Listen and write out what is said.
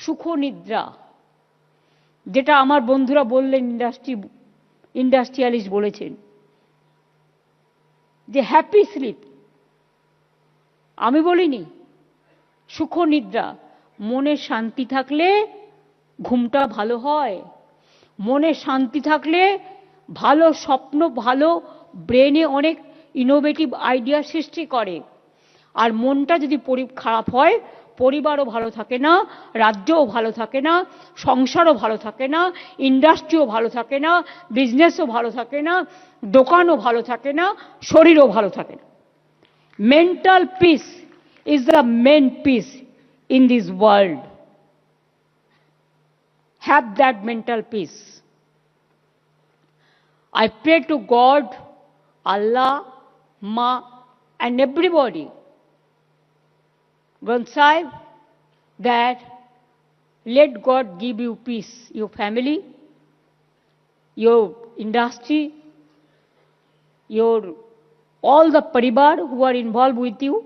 সুখনিদ্রা, যেটা আমার বন্ধুরা বললেন, ইন্ডাস্ট্রিয়ালিস্ট বলেছেন যে হ্যাপি স্লিপ, আমি বলিনি, সুখনিদ্রা। মনে শান্তি থাকলে ঘুমটা ভালো হয়, মনে শান্তি থাকলে ভালো স্বপ্ন, ভালো ব্রেনে অনেক ইনোভেটিভ আইডিয়া সৃষ্টি করে। আর মনটা যদি খারাপ হয়, পরিবারও ভালো থাকে না, রাজ্যও ভালো থাকে না, সংসারও ভালো থাকে না, ইন্ডাস্ট্রিও ভালো থাকে না, বিজনেসও ভালো থাকে না, দোকানও ভালো থাকে না, শরীরও ভালো থাকে না। Mental peace is the main peace in this world. Have that mental peace. I pray to God, Allah, Ma, and everybody, Granth Sahib, that let God give you peace, your family, your industry, your all the paribar who are involved with you,